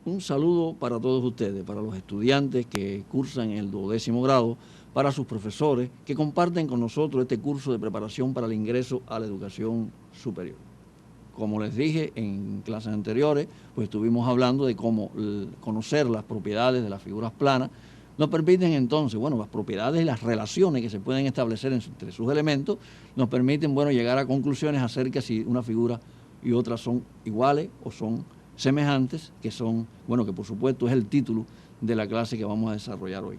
Un saludo para todos ustedes, para los estudiantes que cursan el 12º grado, para sus profesores que comparten con nosotros este curso de preparación para el ingreso a la educación superior. Como les dije en clases anteriores, pues estuvimos hablando de cómo conocer las propiedades de las figuras planas nos permiten entonces, bueno, las propiedades y las relaciones que se pueden establecer entre sus elementos nos permiten, bueno, llegar a conclusiones acerca si una figura y otra son iguales o son semejantes, que son, bueno, que por supuesto es el título de la clase que vamos a desarrollar hoy.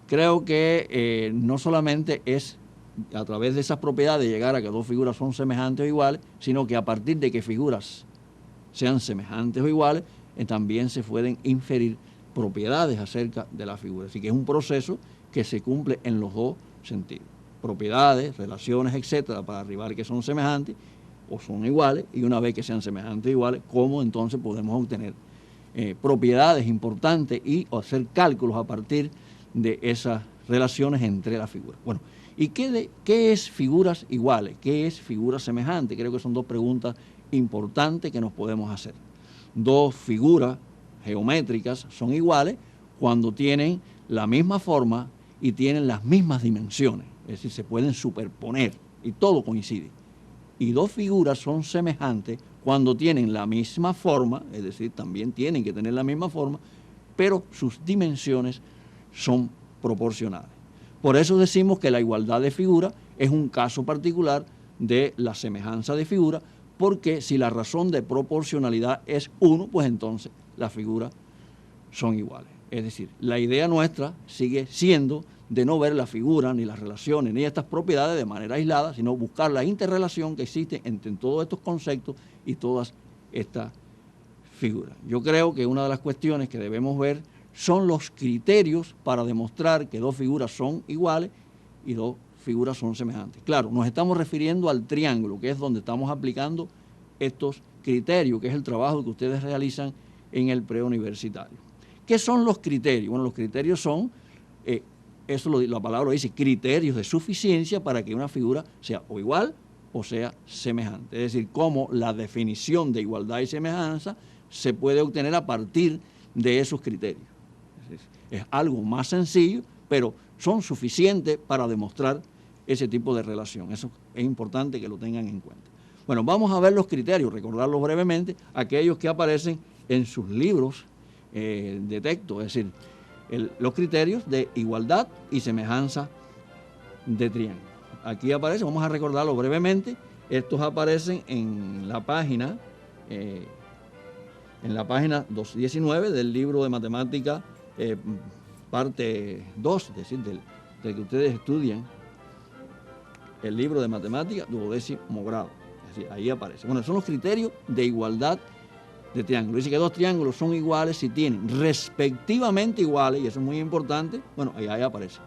Creo que no solamente es a través de esas propiedades llegar a que dos figuras son semejantes o iguales, sino que a partir de que figuras sean semejantes o iguales, también se pueden inferir propiedades acerca de la figura. Así que es un proceso que se cumple en los dos sentidos. Propiedades, relaciones, etcétera, para arribar que son semejantes o son iguales, y una vez que sean semejantes o iguales, ¿cómo entonces podemos obtener propiedades importantes y hacer cálculos a partir de esas relaciones entre las figuras? Bueno, ¿y qué es figuras iguales? ¿Qué es figuras semejantes? Creo que son dos preguntas importantes que nos podemos hacer. Dos figuras geométricas son iguales cuando tienen la misma forma y tienen las mismas dimensiones, es decir, se pueden superponer y todo coincide. Y dos figuras son semejantes cuando tienen la misma forma, es decir, también tienen que tener la misma forma, pero sus dimensiones son proporcionales. Por eso decimos que la igualdad de figura es un caso particular de la semejanza de figura, porque si la razón de proporcionalidad es 1, pues entonces las figuras son iguales. Es decir, la idea nuestra sigue siendo de no ver la figura, ni las relaciones, ni estas propiedades de manera aislada, sino buscar la interrelación que existe entre todos estos conceptos y todas estas figuras. Yo creo que una de las cuestiones que debemos ver son los criterios para demostrar que dos figuras son iguales y dos figuras son semejantes. Claro, nos estamos refiriendo al triángulo, que es donde estamos aplicando estos criterios, que es el trabajo que ustedes realizan en el preuniversitario. ¿Qué son los criterios? Bueno, los criterios son, la palabra lo dice, criterios de suficiencia para que una figura sea o igual o sea semejante. Es decir, cómo la definición de igualdad y semejanza se puede obtener a partir de esos criterios. Es algo más sencillo, pero son suficientes para demostrar ese tipo de relación. Eso es importante que lo tengan en cuenta. Bueno, vamos a ver los criterios, recordarlos brevemente, aquellos que aparecen en sus libros de texto, es decir, los criterios de igualdad y semejanza de triángulo. Aquí aparece, vamos a recordarlo brevemente, estos aparecen en la página 219 del libro de matemática parte 2, es decir, del que ustedes estudian el libro de matemática 12º grado. Es decir, ahí aparece. Bueno, son los criterios de igualdad de triángulo. Dice que dos triángulos son iguales si tienen respectivamente iguales, y eso es muy importante. Bueno, ahí aparece.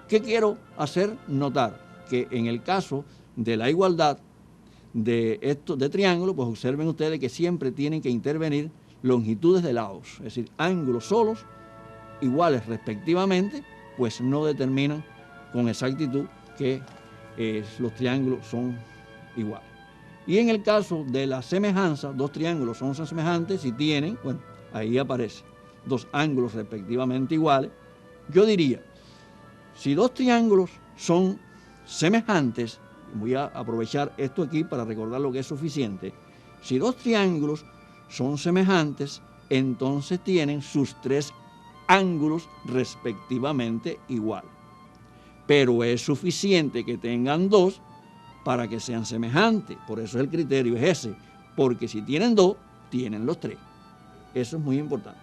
¿Qué quiero hacer notar? Que en el caso de la igualdad de triángulo, pues observen ustedes que siempre tienen que intervenir longitudes de lados, es decir, ángulos solos iguales respectivamente, pues no determinan con exactitud que los triángulos son iguales. Y en el caso de la semejanza, dos triángulos son semejantes si tienen, bueno, ahí aparece, dos ángulos respectivamente iguales. Yo diría, si dos triángulos son semejantes, voy a aprovechar esto aquí para recordar lo que es suficiente, si dos triángulos son semejantes, entonces tienen sus tres ángulos respectivamente igual. Pero es suficiente que tengan dos para que sean semejantes. Por eso el criterio es ese, porque si tienen dos, tienen los tres. Eso es muy importante.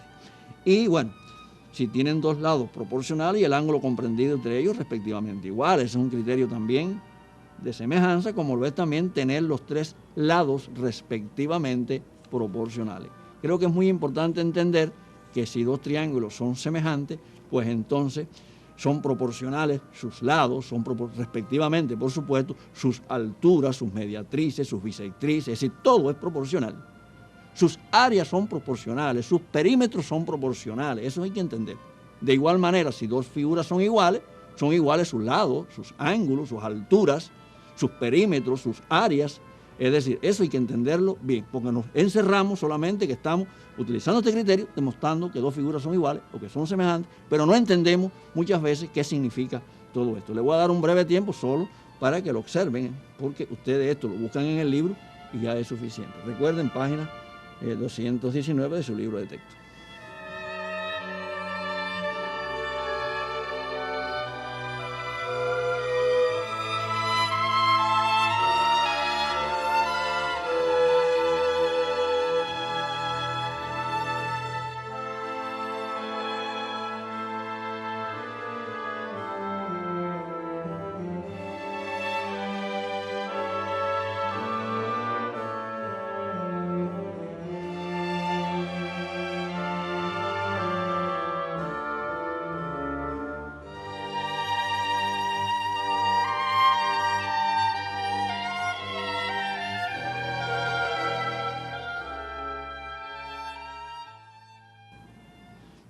Y bueno, si tienen dos lados proporcionales y el ángulo comprendido entre ellos respectivamente igual, ese es un criterio también de semejanza, como lo es también tener los tres lados respectivamente proporcionales. Creo que es muy importante entender que si dos triángulos son semejantes, pues entonces son proporcionales sus lados, son respectivamente, por supuesto, sus alturas, sus mediatrices, sus bisectrices, es decir, todo es proporcional. Sus áreas son proporcionales, sus perímetros son proporcionales, eso hay que entender. De igual manera, si dos figuras son iguales sus lados, sus ángulos, sus alturas, sus perímetros, sus áreas. Es decir, eso hay que entenderlo bien, porque nos encerramos solamente que estamos utilizando este criterio, demostrando que dos figuras son iguales o que son semejantes, pero no entendemos muchas veces qué significa todo esto. Les voy a dar un breve tiempo solo para que lo observen, porque ustedes esto lo buscan en el libro y ya es suficiente. Recuerden, página 219 de su libro de texto.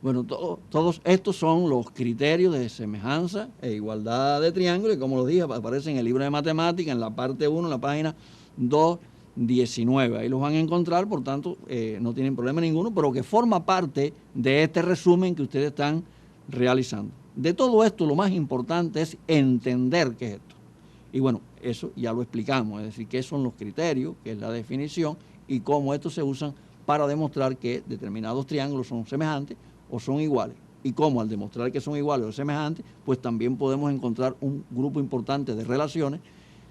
Bueno, todos estos son los criterios de semejanza e igualdad de triángulo, y como lo dije, aparece en el libro de matemáticas, en la parte 1, en la página 219. Ahí los van a encontrar, por tanto, no tienen problema ninguno, pero que forma parte de este resumen que ustedes están realizando. De todo esto, lo más importante es entender qué es esto. Y bueno, eso ya lo explicamos, es decir, qué son los criterios, qué es la definición y cómo estos se usan para demostrar que determinados triángulos son semejantes o son iguales. Y cómo al demostrar que son iguales o semejantes, pues también podemos encontrar un grupo importante de relaciones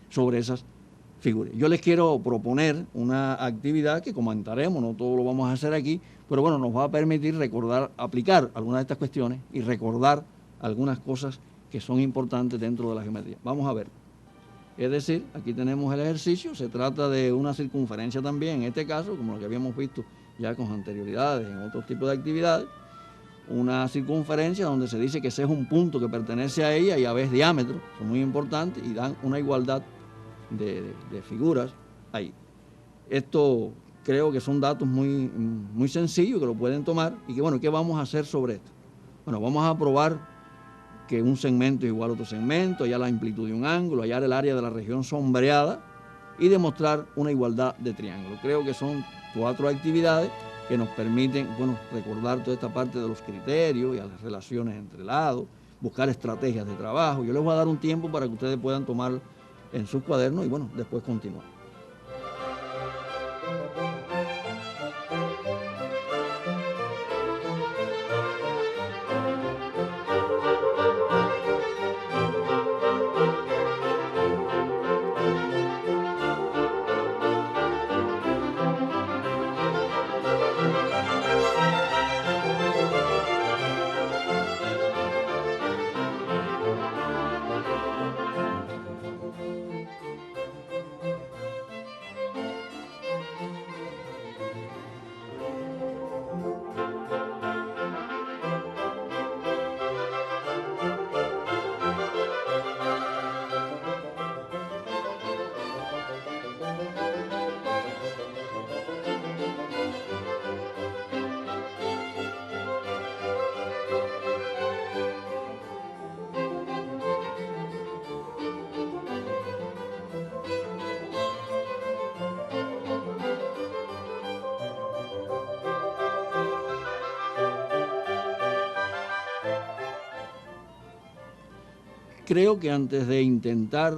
sobre esas figuras. Yo les quiero proponer una actividad que comentaremos, no todo lo vamos a hacer aquí, pero bueno, nos va a permitir recordar, aplicar algunas de estas cuestiones y recordar algunas cosas que son importantes dentro de la geometría. Vamos a ver. Es decir, aquí tenemos el ejercicio, se trata de una circunferencia también, en este caso, como lo que habíamos visto ya con anterioridades en otros tipos de actividades, una circunferencia donde se dice que ese es un punto que pertenece a ella y a veces diámetro, son muy importantes y dan una igualdad de figuras ahí. Esto creo que son datos muy sencillos que lo pueden tomar y que bueno, ¿qué vamos a hacer sobre esto? Bueno, vamos a probar que un segmento es igual a otro segmento, hallar la amplitud de un ángulo, hallar el área de la región sombreada y demostrar una igualdad de triángulo. Creo que son 4 actividades que nos permiten, bueno, recordar toda esta parte de los criterios y a las relaciones entre lados, buscar estrategias de trabajo. Yo les voy a dar un tiempo para que ustedes puedan tomar en sus cuadernos y bueno, después continuar. Creo que antes de intentar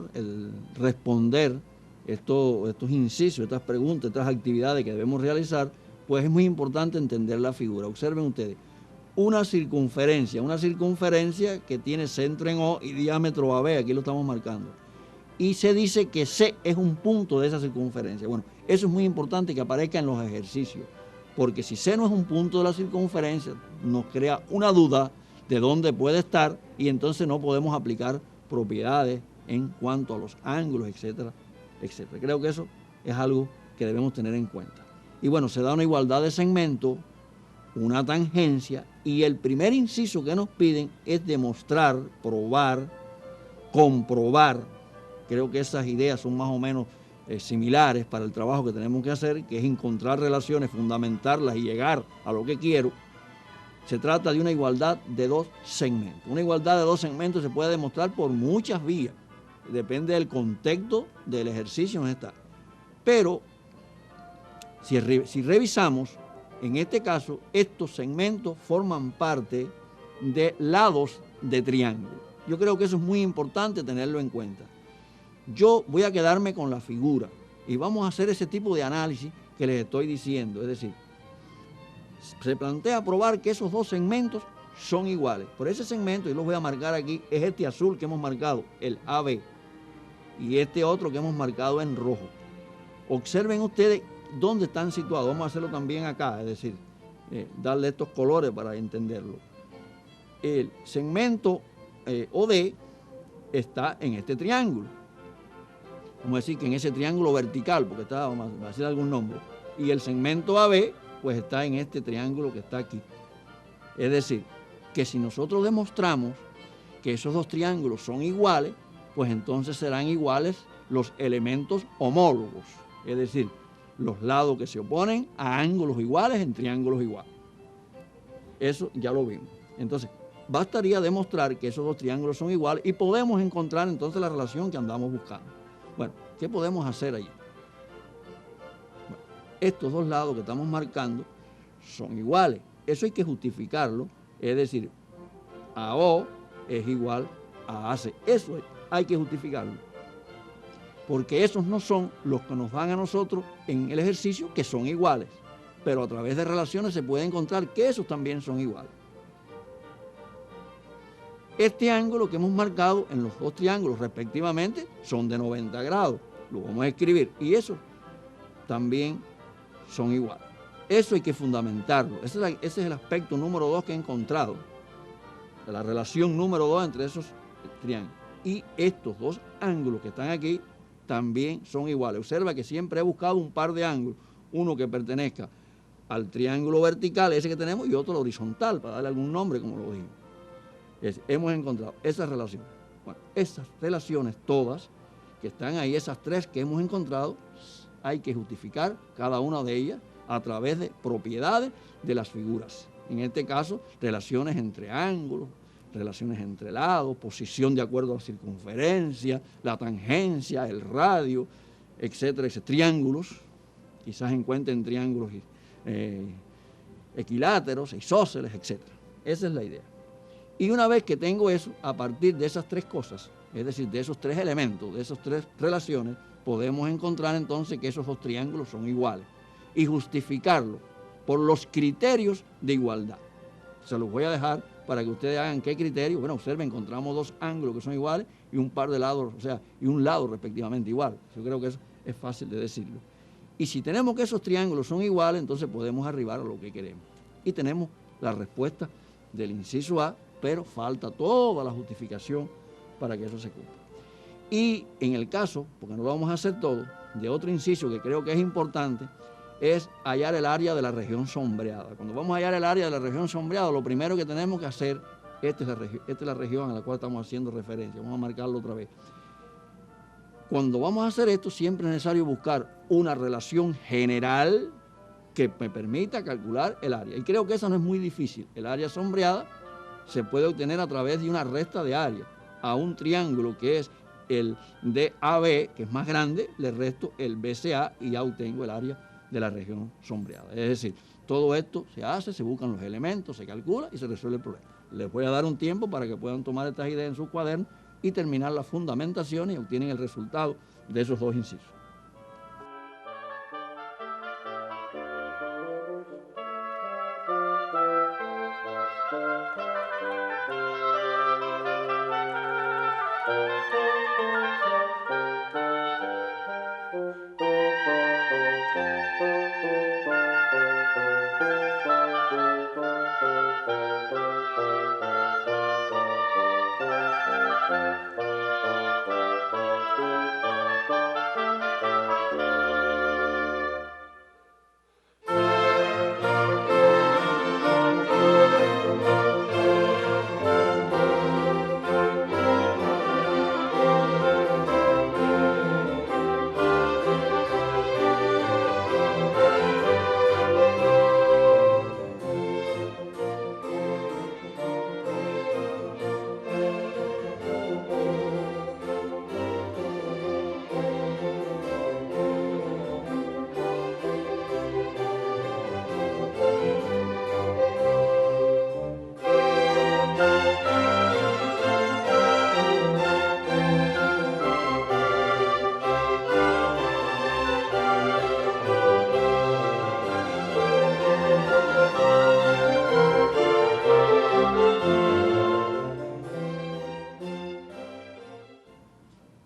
responder estos incisos, estas preguntas, estas actividades que debemos realizar, pues es muy importante entender la figura. Observen ustedes, una circunferencia que tiene centro en O y diámetro AB, aquí lo estamos marcando, y se dice que C es un punto de esa circunferencia. Bueno, eso es muy importante que aparezca en los ejercicios, porque si C no es un punto de la circunferencia, nos crea una duda de dónde puede estar y entonces no podemos aplicar propiedades en cuanto a los ángulos, etcétera, etcétera. Creo que eso es algo que debemos tener en cuenta. Y bueno, se da una igualdad de segmento, una tangencia, y el primer inciso que nos piden es demostrar, probar, comprobar. Creo que esas ideas son más o menos similares para el trabajo que tenemos que hacer, que es encontrar relaciones, fundamentarlas y llegar a lo que quiero. Se trata de una igualdad de dos segmentos. Una igualdad de dos segmentos se puede demostrar por muchas vías. Depende del contexto del ejercicio donde está. Pero si revisamos, en este caso, estos segmentos forman parte de lados de triángulo. Yo creo que eso es muy importante tenerlo en cuenta. Yo voy a quedarme con la figura y vamos a hacer ese tipo de análisis que les estoy diciendo. Es decir, se plantea probar que esos dos segmentos son iguales. Por ese segmento, y lo voy a marcar aquí, es este azul que hemos marcado, el AB, y este otro que hemos marcado en rojo. Observen ustedes dónde están situados. Vamos a hacerlo también acá, es decir, darle estos colores para entenderlo. El segmento OD está en este triángulo. Vamos a decir que en ese triángulo vertical, porque está, vamos a decir algún nombre. Y el segmento AB, pues está en este triángulo que está aquí. Es decir, que si nosotros demostramos que esos dos triángulos son iguales, pues entonces serán iguales los elementos homólogos. Es decir, los lados que se oponen a ángulos iguales en triángulos iguales. Eso ya lo vimos. Entonces, bastaría demostrar que esos dos triángulos son iguales y podemos encontrar entonces la relación que andamos buscando. Bueno, ¿qué podemos hacer allí? Bueno, estos dos lados que estamos marcando son iguales. Eso hay que justificarlo. Es decir, AO es igual a AC. Eso hay que justificarlo. Porque esos no son los que nos dan a nosotros en el ejercicio, que son iguales. Pero a través de relaciones se puede encontrar que esos también son iguales. Este ángulo que hemos marcado en los dos triángulos respectivamente son de 90 grados. Lo vamos a escribir. Y esos también son iguales. Eso hay que fundamentarlo. Ese es el aspecto número 2 que he encontrado. La relación número 2 entre esos triángulos. Y estos dos ángulos que están aquí también son iguales. Observa que siempre he buscado un par de ángulos. Uno que pertenezca al triángulo vertical, ese que tenemos, y otro horizontal, para darle algún nombre, como lo dijimos. Hemos encontrado esa relación. Bueno, esas relaciones todas que están ahí, esas tres que hemos encontrado, hay que justificar cada una de ellas a través de propiedades de las figuras. En este caso, relaciones entre ángulos, relaciones entre lados, posición de acuerdo a la circunferencia, la tangencia, el radio, etcétera, triángulos. Quizás encuentren triángulos equiláteros, isósceles, etcétera. Esa es la idea. Y una vez que tengo eso, a partir de esas tres cosas, es decir, de esos tres elementos, de esas tres relaciones, podemos encontrar entonces que esos dos triángulos son iguales y justificarlo por los criterios de igualdad. Se los voy a dejar para que ustedes hagan qué criterio. Bueno, observen, encontramos dos ángulos que son iguales y un par de lados, o sea, y un lado respectivamente igual. Yo creo que eso es fácil de decirlo. Y si tenemos que esos triángulos son iguales, entonces podemos arribar a lo que queremos. Y tenemos la respuesta del inciso A, pero falta toda la justificación para que eso se cumpla. Y en el caso, porque no lo vamos a hacer todo, de otro inciso que creo que es importante, es hallar el área de la región sombreada. Cuando vamos a hallar el área de la región sombreada, lo primero que tenemos que hacer, esta es la región a la cual estamos haciendo referencia, vamos a marcarlo otra vez. Cuando vamos a hacer esto, siempre es necesario buscar una relación general que me permita calcular el área. Y creo que eso no es muy difícil. El área sombreada se puede obtener a través de una resta de área. A un triángulo que es el DAB, que es más grande, le resto el BCA y ya obtengo el área de la región sombreada. Es decir, todo esto se hace, se buscan los elementos, se calcula y se resuelve el problema. Les voy a dar un tiempo para que puedan tomar estas ideas en sus cuadernos y terminar las fundamentaciones y obtienen el resultado de esos dos incisos.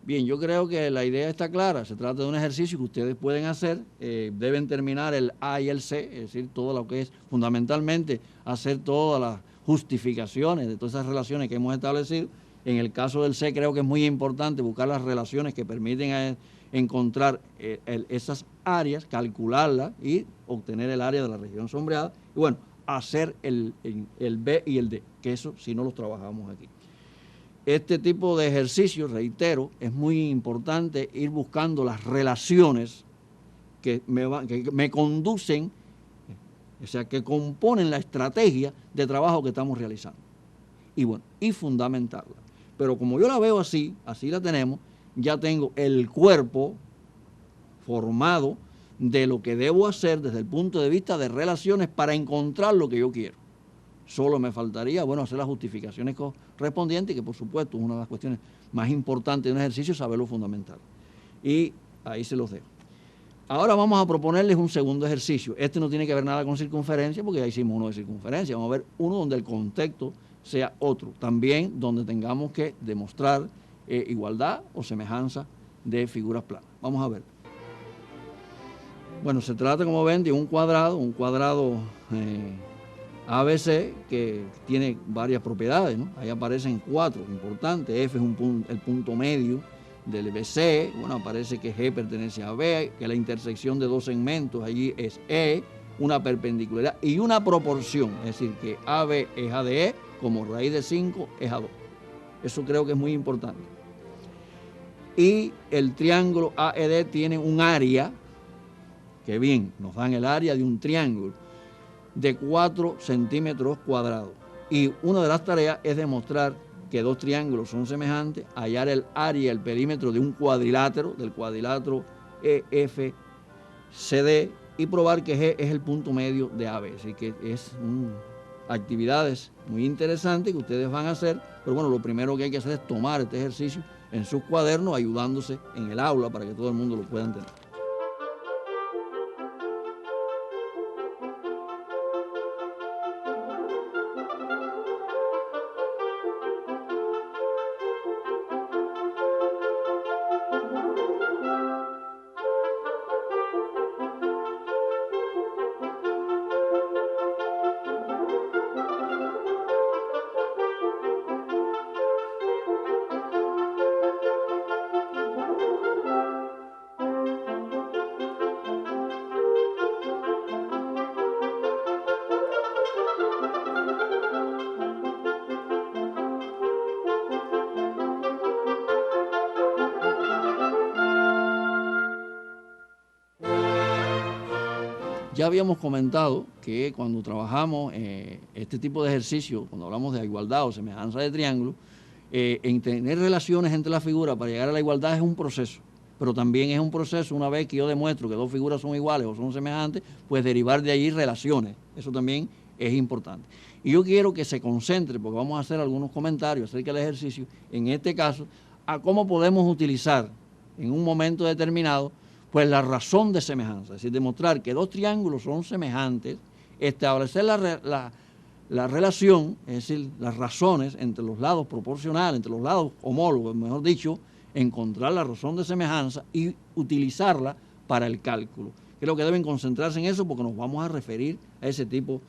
Bien, yo creo que la idea está clara. Se trata de un ejercicio que ustedes pueden hacer. Deben terminar el A y el C, es decir, todo lo que es fundamentalmente hacer todas las justificaciones de todas esas relaciones que hemos establecido. En el caso del C creo que es muy importante buscar las relaciones que permiten encontrar esas áreas, calcularlas y obtener el área de la región sombreada. Y bueno, hacer el B y el D, que eso si no los trabajamos aquí. Este tipo de ejercicios, reitero, es muy importante ir buscando las relaciones que me conducen, o sea, que componen la estrategia de trabajo que estamos realizando. Y bueno, y fundamentarla. Pero como yo la veo así, así la tenemos, ya tengo el cuerpo formado de lo que debo hacer desde el punto de vista de relaciones para encontrar lo que yo quiero. Solo me faltaría, bueno, hacer las justificaciones correspondientes, que por supuesto es una de las cuestiones más importantes de un ejercicio, saber lo fundamental. Y ahí se los dejo. Ahora vamos a proponerles un segundo ejercicio. Este no tiene que ver nada con circunferencia, porque ya hicimos uno de circunferencia. Vamos a ver uno donde el contexto sea otro. También donde tengamos que demostrar igualdad o semejanza de figuras planas. Vamos a ver. Bueno, se trata, como ven, de un cuadrado ABC, que tiene varias propiedades, ¿no? Ahí aparecen 4 importantes. F es el punto medio del BC. Bueno, aparece que G pertenece a B, que la intersección de 2 segmentos allí es E, una perpendicularidad y una proporción, es decir, que AB es ADE, como raíz de 5 es A2. Eso creo que es muy importante. Y el triángulo AED tiene un área, que bien, nos dan el área de un triángulo de 4 centímetros cuadrados. Y una de las tareas es demostrar que 2 triángulos son semejantes, hallar el área, el perímetro de un cuadrilátero, del cuadrilátero EFCD, y probar que G es el punto medio de AB. Así que es actividades muy interesantes que ustedes van a hacer, pero bueno, lo primero que hay que hacer es tomar este ejercicio en sus cuadernos, ayudándose en el aula para que todo el mundo lo pueda entender. Ya habíamos comentado que cuando trabajamos este tipo de ejercicio, cuando hablamos de igualdad o semejanza de triángulo, en tener relaciones entre las figuras para llegar a la igualdad es un proceso, pero también es un proceso, una vez que yo demuestro que 2 figuras son iguales o son semejantes, pues derivar de allí relaciones. Eso también es importante. Y yo quiero que se concentre, porque vamos a hacer algunos comentarios acerca del ejercicio, en este caso, a cómo podemos utilizar en un momento determinado pues la razón de semejanza, es decir, demostrar que 2 triángulos son semejantes, establecer la relación, es decir, las razones entre los lados proporcionales, entre los lados homólogos, mejor dicho, encontrar la razón de semejanza y utilizarla para el cálculo. Creo que deben concentrarse en eso porque nos vamos a referir a ese tipo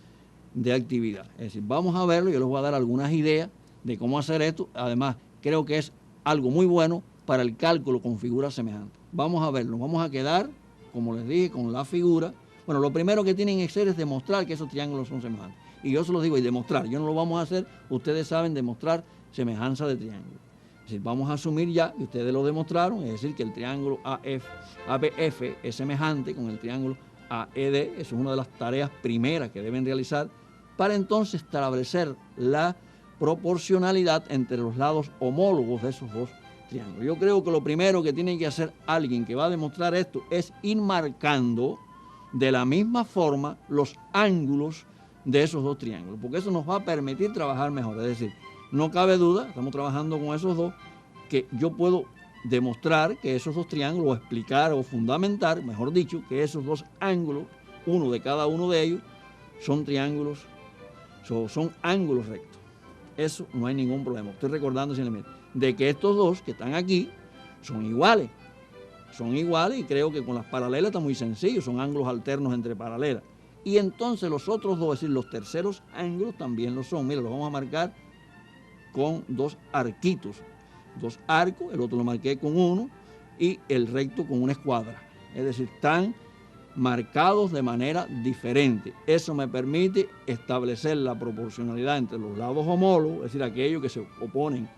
de actividad. Es decir, vamos a verlo, yo les voy a dar algunas ideas de cómo hacer esto. Además, creo que es algo muy bueno para el cálculo con figuras semejantes. Vamos a verlo, vamos a quedar, como les dije, con la figura. Bueno, lo primero que tienen que hacer es demostrar que esos triángulos son semejantes. Y yo se los digo, y demostrar, yo no lo vamos a hacer, ustedes saben demostrar semejanza de triángulo. Es decir, vamos a asumir ya, y ustedes lo demostraron, es decir, que el triángulo ABF es semejante con el triángulo AED. Eso es una de las tareas primeras que deben realizar para entonces establecer la proporcionalidad entre los lados homólogos de esos 2 triángulos. Yo creo que lo primero que tiene que hacer alguien que va a demostrar esto es ir marcando de la misma forma los ángulos de esos 2 triángulos, porque eso nos va a permitir trabajar mejor. Es decir, no cabe duda, estamos trabajando con esos 2, que yo puedo demostrar que esos 2 triángulos, o explicar o fundamentar, mejor dicho, que esos 2 ángulos, uno de cada uno de ellos, son triángulos, son ángulos rectos. Eso no hay ningún problema. Estoy recordando simplemente de que estos 2 que están aquí son iguales. Son iguales y creo que con las paralelas está muy sencillo, son ángulos alternos entre paralelas. Y entonces los otros dos, es decir, los terceros ángulos también lo son. Mira, los vamos a marcar con dos arquitos, dos arcos, el otro lo marqué con uno y el recto con una escuadra. Es decir, están marcados de manera diferente. Eso me permite establecer la proporcionalidad entre los lados homólogos, es decir, aquellos que se oponen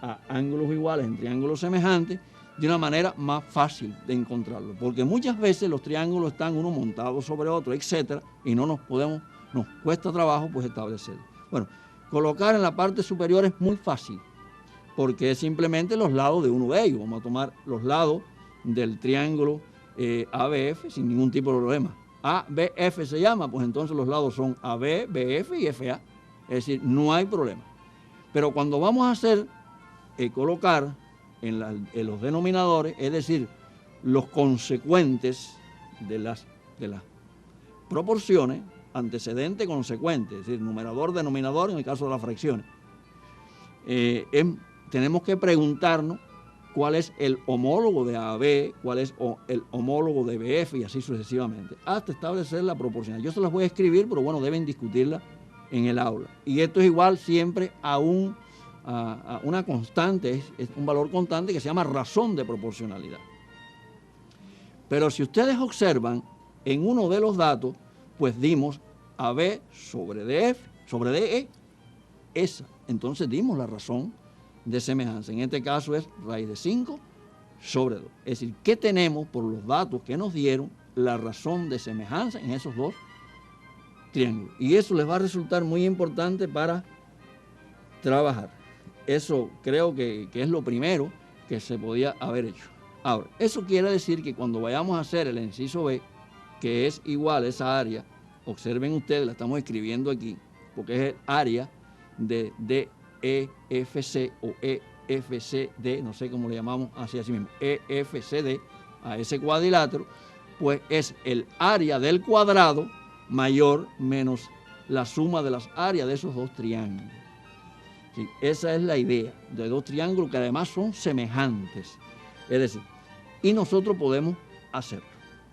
a ángulos iguales en triángulos semejantes, de una manera más fácil de encontrarlo, porque muchas veces los triángulos están uno montado sobre otro, etcétera, y no nos cuesta trabajo pues establecerlo. Bueno, colocar en la parte superior es muy fácil, porque es simplemente los lados de uno de ellos. Vamos a tomar los lados del triángulo ABF sin ningún tipo de problema. ABF se llama, pues entonces los lados son AB, BF y FA, es decir, no hay problema. Pero cuando vamos a hacer colocar en los denominadores, es decir, los consecuentes de las proporciones, antecedente, consecuente, es decir, numerador, denominador en el caso de las fracciones. Tenemos que preguntarnos cuál es el homólogo de AB, cuál es el homólogo de BF y así sucesivamente, hasta establecer la proporcionalidad. Yo se las voy a escribir, pero bueno, deben discutirla en el aula. Y esto es igual siempre a una constante, es un valor constante que se llama razón de proporcionalidad. Pero si ustedes observan, en uno de los datos, pues dimos AB sobre DF, sobre DE, esa. Entonces dimos la razón de semejanza. En este caso es raíz de 5 sobre 2. Es decir, ¿qué tenemos por los datos que nos dieron la razón de semejanza en esos dos triángulos? Y eso les va a resultar muy importante para trabajar. Eso creo que es lo primero que se podía haber hecho. Ahora, eso quiere decir que cuando vayamos a hacer el inciso B, que es igual a esa área, observen ustedes, la estamos escribiendo aquí, porque es el área de DEFC o EFCD, no sé cómo le llamamos así mismo, EFCD, a ese cuadrilátero, pues es el área del cuadrado mayor menos la suma de las áreas de esos dos triángulos. Sí, esa es la idea de dos triángulos que además son semejantes. Es decir, y nosotros podemos hacerlo.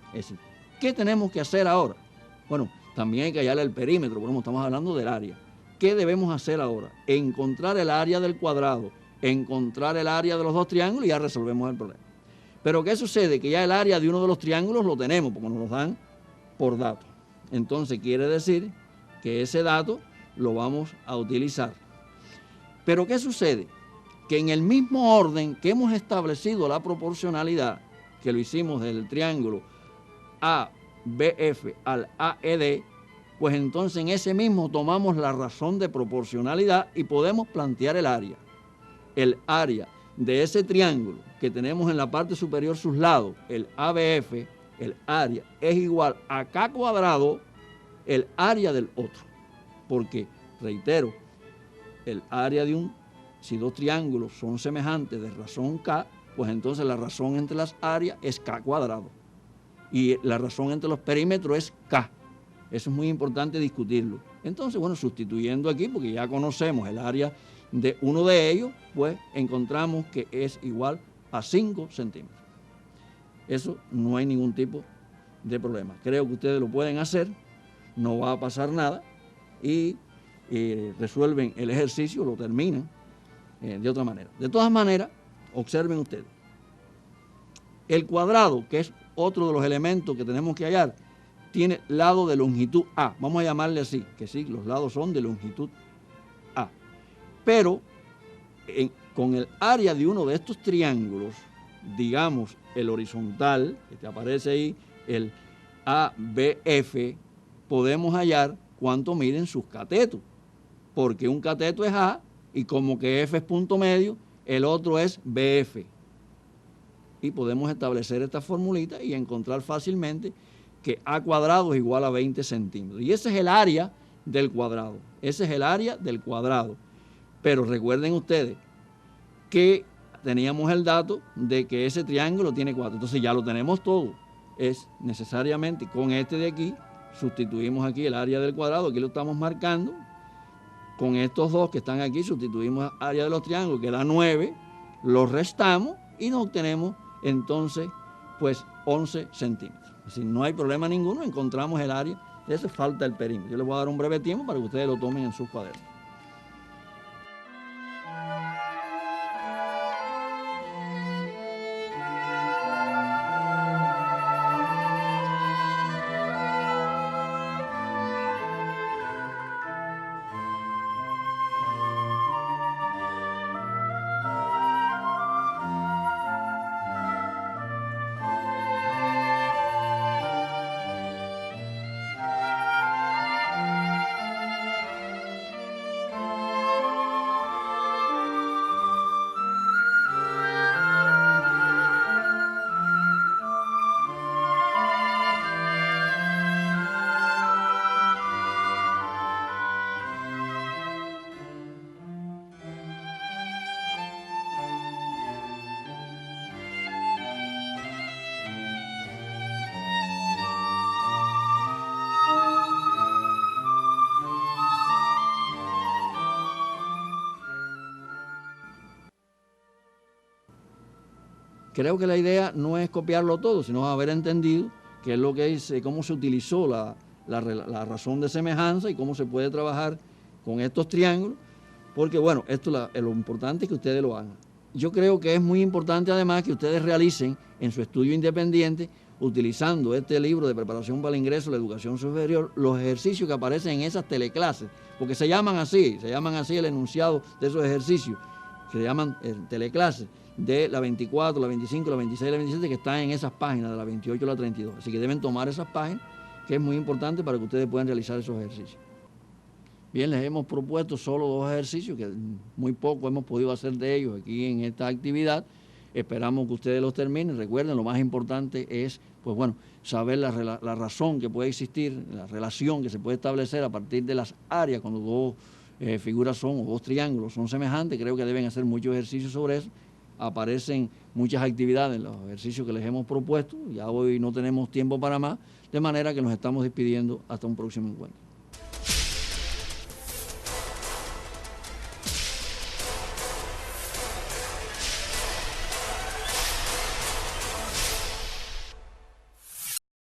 Es decir, ¿qué tenemos que hacer ahora? Bueno, también hay que hallar el perímetro, porque estamos hablando del área. ¿Qué debemos hacer ahora? Encontrar el área del cuadrado, encontrar el área de los dos triángulos y ya resolvemos el problema. Pero ¿qué sucede? Que ya el área de uno de los triángulos lo tenemos, porque nos lo dan por dato. Entonces quiere decir que ese dato lo vamos a utilizar. Pero ¿qué sucede? Que en el mismo orden que hemos establecido la proporcionalidad, que lo hicimos del triángulo ABF al AED, pues entonces en ese mismo tomamos la razón de proporcionalidad y podemos plantear el área. El área de ese triángulo que tenemos en la parte superior sus lados, el ABF, el área, es igual a K cuadrado, el área del otro. Porque, reitero, el área de si dos triángulos son semejantes de razón K, pues entonces la razón entre las áreas es K cuadrado. Y la razón entre los perímetros es K. Eso es muy importante discutirlo. Entonces, bueno, sustituyendo aquí, porque ya conocemos el área de uno de ellos, pues encontramos que es igual a 5 centímetros. Eso no hay ningún tipo de problema. Creo que ustedes lo pueden hacer, no va a pasar nada y resuelven el ejercicio, lo terminan de otra manera. De todas maneras, observen ustedes. El cuadrado, que es otro de los elementos que tenemos que hallar, tiene lado de longitud A. Vamos a llamarle así, que sí, los lados son de longitud A. Pero con el área de uno de estos triángulos, digamos el horizontal, que te aparece ahí, el ABF, podemos hallar cuánto miden sus catetos. Porque un cateto es A y como que F es punto medio, el otro es BF. Y podemos establecer esta formulita y encontrar fácilmente que A cuadrado es igual a 20 centímetros. Y ese es el área del cuadrado. Ese es el área del cuadrado. Pero recuerden ustedes que teníamos el dato de que ese triángulo tiene 4. Entonces ya lo tenemos todo. Es necesariamente con este de aquí, sustituimos aquí el área del cuadrado, aquí lo estamos marcando. Con estos dos que están aquí, sustituimos área de los triángulos, que da 9, los restamos y nos obtenemos entonces pues 11 centímetros. Es decir, no hay problema ninguno, encontramos el área, eso falta el perímetro. Yo les voy a dar un breve tiempo para que ustedes lo tomen en sus cuadernos. Creo que la idea no es copiarlo todo, sino haber entendido qué es lo que es, cómo se utilizó la razón de semejanza y cómo se puede trabajar con estos triángulos, porque bueno, esto lo importante es que ustedes lo hagan. Yo creo que es muy importante además que ustedes realicen en su estudio independiente, utilizando este libro de preparación para el ingreso a la educación superior, los ejercicios que aparecen en esas teleclases, porque se llaman así el enunciado de esos ejercicios, que se llaman teleclases, de la 24, la 25, la 26 y la 27, que están en esas páginas, de la 28 a la 32. Así que deben tomar esas páginas, que es muy importante para que ustedes puedan realizar esos ejercicios. Bien, les hemos propuesto solo 2 ejercicios, que muy poco hemos podido hacer de ellos aquí en esta actividad. Esperamos que ustedes los terminen. Recuerden, lo más importante es, pues bueno, saber la razón que puede existir, la relación que se puede establecer a partir de las áreas cuando 2 figuras son, o 2 triángulos son semejantes. Creo que deben hacer muchos ejercicios sobre eso. Aparecen muchas actividades en los ejercicios que les hemos propuesto. Ya hoy no tenemos tiempo para más, de manera que nos estamos despidiendo hasta un próximo encuentro.